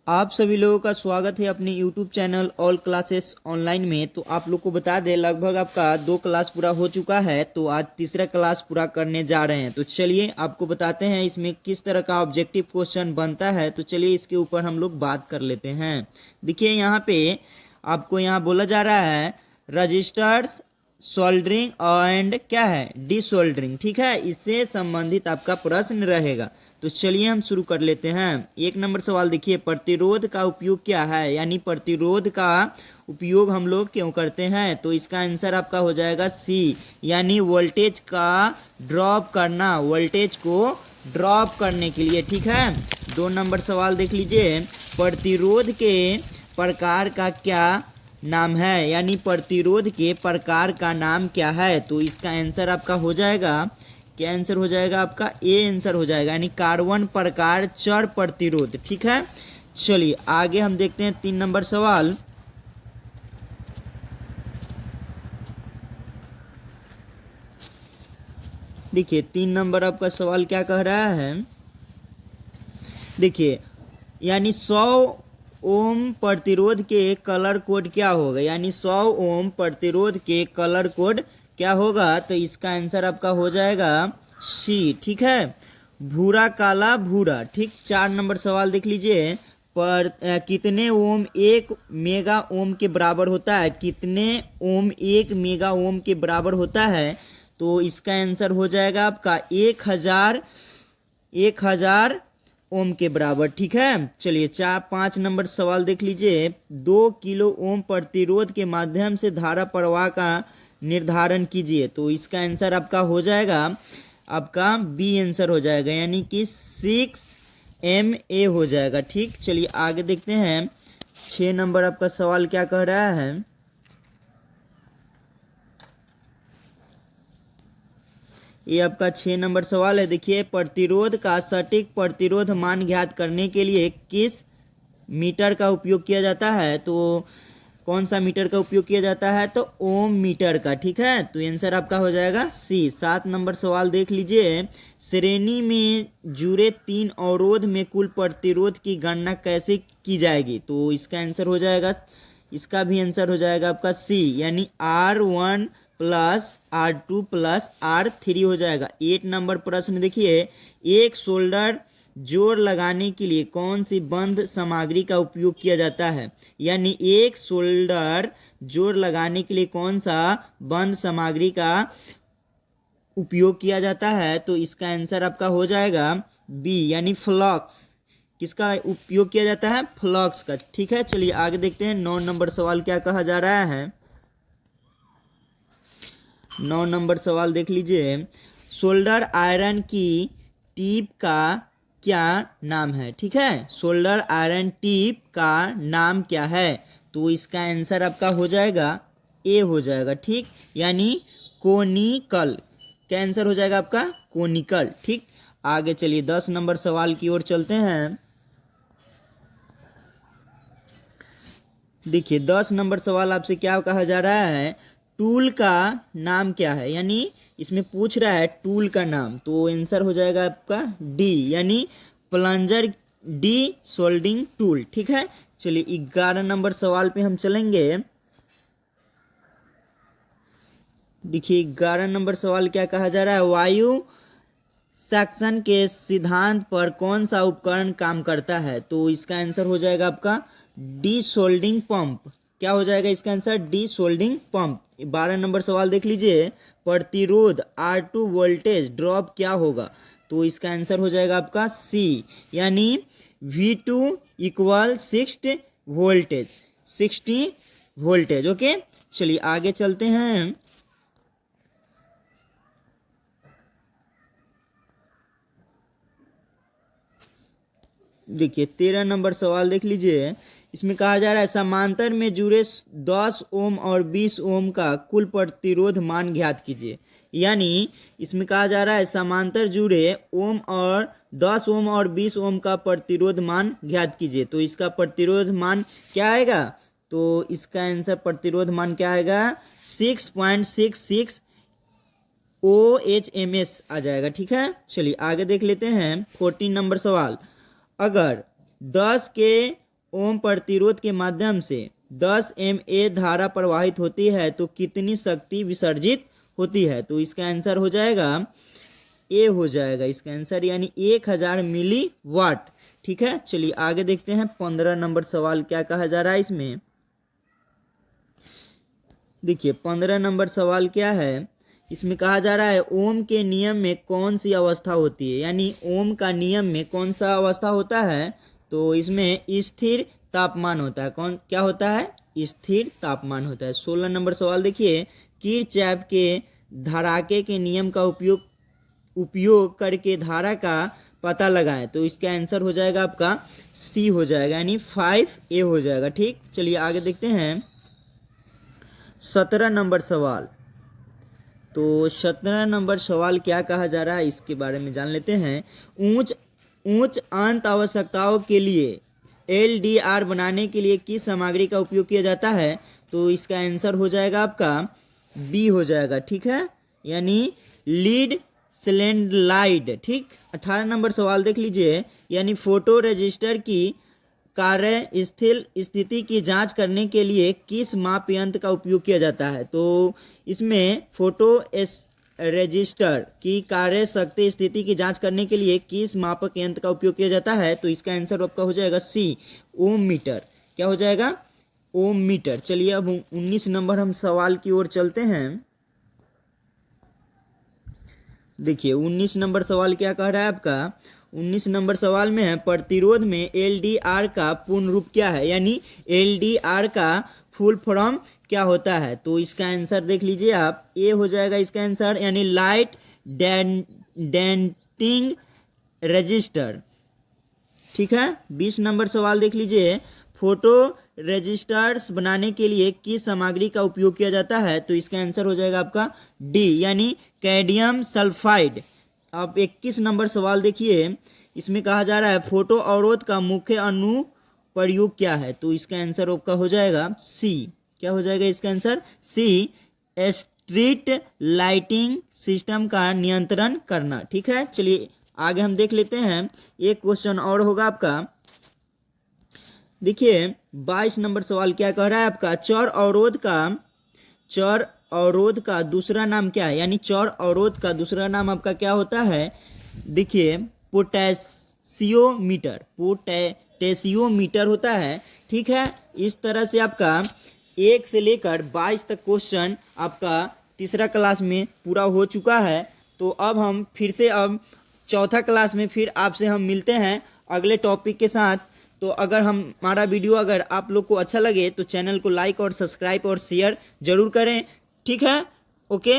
आप सभी लोगों का स्वागत है अपने YouTube channel all classes online में। तो आप लोग को बता दें, लगभग आपका 2 क्लास पूरा हो चुका है, तो आज तीसरा क्लास पूरा करने जा रहे हैं। तो चलिए आपको बताते हैं इसमें किस तरह का ऑब्जेक्टिव क्वेश्चन बनता है। तो चलिए इसके ऊपर हम लोग बात कर लेते हैं। देखिए यहाँ पे आपको यहाँ बोला जा रहा है रजिस्टर्स सोल्डरिंग एंड क्या है डिसोल्डरिंग, ठीक है। इससे संबंधित आपका प्रश्न रहेगा। तो चलिए हम शुरू कर लेते हैं। 1 नंबर सवाल देखिए, प्रतिरोध का उपयोग क्या है, यानी प्रतिरोध का उपयोग हम लोग क्यों करते हैं। तो इसका आंसर आपका हो जाएगा सी, यानी वोल्टेज का ड्रॉप करना, वोल्टेज को ड्रॉप करने के लिए, ठीक है। 2 नंबर सवाल देख लीजिए, प्रतिरोध के प्रकार का क्या नाम है, यानी प्रतिरोध के प्रकार का नाम क्या है। तो इसका आंसर आपका हो जाएगा, क्या आंसर हो जाएगा आपका ए आंसर हो जाएगा, यानी कार्बन प्रकार चर प्रतिरोध, ठीक है। चलिए आगे हम देखते हैं 3 नंबर सवाल। देखिए 3 नंबर आपका सवाल क्या कह रहा है, देखिए यानी 100 ओम प्रतिरोध के कलर कोड क्या होगा, यानी 100 ओम प्रतिरोध के कलर कोड क्या होगा। तो इसका आंसर आपका हो जाएगा सी, ठीक है, भूरा काला भूरा, ठीक। 4 नंबर सवाल देख लीजिए, कितने ओम 1 मेगा ओम के बराबर होता है, कितने ओम 1 मेगा ओम के बराबर होता है। तो इसका आंसर हो जाएगा आपका 1000 ओम के बराबर, ठीक है। चलिए 5 नंबर सवाल देख लीजिए, 2 किलो ओम प्रतिरोध के माध्यम से धारा प्रवाह का निर्धारण कीजिए। तो इसका आंसर आपका हो जाएगा, आपका बी आंसर हो जाएगा, यानी कि 6 MA हो जाएगा, ठीक। चलिए आगे देखते हैं 6 नंबर आपका सवाल क्या कह रहा है। ये आपका 6 नंबर सवाल है। देखिए प्रतिरोध का सटीक प्रतिरोध मान ज्ञात करने के लिए किस मीटर का उपयोग किया जाता है। तो कौन सा मीटर का उपयोग किया जाता है, तो ओम मीटर का, ठीक है। तो आंसर आपका हो जाएगा सी। 7 नंबर सवाल देख लीजिए, श्रेणी में जुड़े 3 अवरोध में कुल प्रतिरोध की गणना कैसे की जाएगी। तो इसका आंसर हो जाएगा, इसका भी आंसर हो जाएगा आपका सी, यानी R1 plus R2 plus R3 हो जाएगा। 8 नंबर प्रश्न देखिए, एक शोल्डर जोड़ लगाने के लिए कौन सी बंध सामग्री का उपयोग किया जाता है, यानी एक शोल्डर जोड़ लगाने के लिए कौन सा बंध सामग्री का उपयोग किया जाता है। तो इसका आंसर आपका हो जाएगा बी, यानी फ्लॉक्स। किसका उपयोग किया जाता है, फ्लॉक्स का, ठीक है। चलिए आगे देखते हैं 9 नंबर सवाल क्या कहा जा रहा है। 9 नंबर सवाल देख लीजिए, सोल्डर आयरन की टिप का क्या नाम है, ठीक है। सोल्डर आयरन टिप का नाम क्या है। तो इसका आंसर आपका हो जाएगा ए हो जाएगा, ठीक, यानी कोनिकल। क्या आंसर हो जाएगा आपका, कोनिकल, ठीक। आगे चलिए 10 नंबर सवाल की ओर चलते हैं। देखिए 10 नंबर सवाल आपसे क्या कहा जा रहा है, टूल का नाम क्या है, यानी इसमें पूछ रहा है टूल का नाम। तो आंसर हो जाएगा आपका डी, यानी प्लंजर डी सोल्डिंग टूल, ठीक है। चलिए 11 नंबर सवाल पे हम चलेंगे। देखिए 11 नंबर सवाल क्या कहा जा रहा है, वायु सेक्शन के सिद्धांत पर कौन सा उपकरण काम करता है। तो इसका आंसर हो जाएगा आपका डी सोल्डिंग पंप। क्या हो जाएगा इसका answer, D soldering pump. 12 number सवाल देख लीजिए, प्रतिरोध R2 वोल्टेज ड्रॉप क्या होगा। तो इसका आंसर हो जाएगा आपका सी, यानी V2 equal 60 voltage, 60 voltage, okay. चलिए आगे चलते हैं। देखिए 13 नंबर सवाल देख लीजिए, इसमें कहा जा रहा है समांतर में जुड़े 10 ओम और 20 ओम का कुल प्रतिरोध मान ज्ञात कीजिए। यानी इसमें कहा जा रहा है समांतर जुड़े ओम और 10 ओम और 20 ओम का प्रतिरोध मान ज्ञात कीजिए। तो इसका प्रतिरोध मान क्या आएगा, तो इसका आंसर प्रतिरोध मान क्या आएगा, 6.66 OHMS आ जाएगा, ठीक है। चलिए आगे देख लेते हैं 14 नंबर सवाल, अगर 10 के ओम प्रतिरोध के माध्यम से 10 MA धारा प्रवाहित होती है तो कितनी शक्ति विसर्जित होती है? तो इसका आंसर हो जाएगा ए हो जाएगा इसका आंसर, यानी 1000 मिली वाट। ठीक है, चलिए आगे देखते हैं 15 नंबर सवाल क्या कहा जा रहा है इसमें। देखिए 15 नंबर सवाल क्या है, इसमें कहा जा रहा है ओम के नियम में कौन सी अवस्था होती है, यानी ओम का नियम में कौन सा अवस्था होता है? तो इसमें स्थिर तापमान होता है। कौन क्या होता है? स्थिर तापमान होता है। 16 नंबर सवाल देखिए, किरचॉफ के धाराके के नियम का उपयोग करके धारा का पता लगाएं। तो इसका आंसर हो जाएगा आपका सी हो जाएगा, यानी 5A हो जाएगा। ठीक, चलिए आगे देखते हैं 17 नंबर सवाल। तो 17 नंबर सवाल क्या कहा जा रहा है इसके बारे में जान लेते हैं। उच्च अंत आवश्यकताओं के लिए LDR बनाने के लिए किस सामग्री का उपयोग किया जाता है? तो इसका आंसर हो जाएगा आपका बी हो जाएगा। ठीक है, यानी लीड स्लेंडलाइड। ठीक, 18 नंबर सवाल देख लीजिए, यानी फोटो रजिस्टर की कार्य स्थिति की जांच करने के लिए किस माप यंत्र का उपयोग किया जाता है? तो इसमें फोटो रजिस्टर की कार्य शक्ति स्थिति की जांच करने के लिए किस मापक यंत्र का उपयोग किया जाता है? तो इसका आंसर आपका हो जाएगा सी, ओम मीटर। क्या हो जाएगा? ओम मीटर। चलिए अब 19 नंबर हम सवाल की ओर चलते हैं। देखिए 19 नंबर सवाल क्या कह रहा है आपका, 19 नंबर सवाल में है प्रतिरोध में LDR का पूर्ण रूप क्या है, यानी LDR का फुल फॉर्म क्या होता है? तो इसका आंसर देख लीजिए आप, ए हो जाएगा इसका आंसर, यानी लाइट डेंटिंग रजिस्टर। ठीक है, 20 नंबर सवाल देख लीजिए, फोटो रजिस्टर्स बनाने के लिए किस सामग्री का उपयोग किया जाता है? तो इसका आंसर हो जाएगा आपका डी, यानी कैडमियम सल्फाइड। अब 21 नंबर सवाल देखिए, इसमें कहा जा रहा है फोटो अवरोध का मुख्य अनुप्रयोग क्या है? तो इसका आंसर आपका हो जाएगा सी। क्या हो जाएगा इसका आंसर? सी, स्ट्रीट लाइटिंग सिस्टम का नियंत्रण करना। ठीक है, चलिए आगे हम देख लेते हैं, एक क्वेश्चन और होगा आपका। देखिए 22 नंबर सवाल क्या कह रहा है आपका, चौर अवरोध का दूसरा नाम क्या है, यानी चौर अवरोध का दूसरा नाम आपका क्या होता है? देखिए पोटेशियोमीटर होता है। ठीक है, इस तरह से आपका 1 से लेकर 22 तक क्वेश्चन आपका तीसरा क्लास में पूरा हो चुका है। तो अब हम फिर से अब चौथा क्लास में फिर आपसे हम मिलते हैं अगले टॉपिक के साथ। तो अगर हमारा वीडियो अगर आप लोग को अच्छा लगे तो चैनल को लाइक और सब्सक्राइब और शेयर जरूर करें। ठीक है, ओके।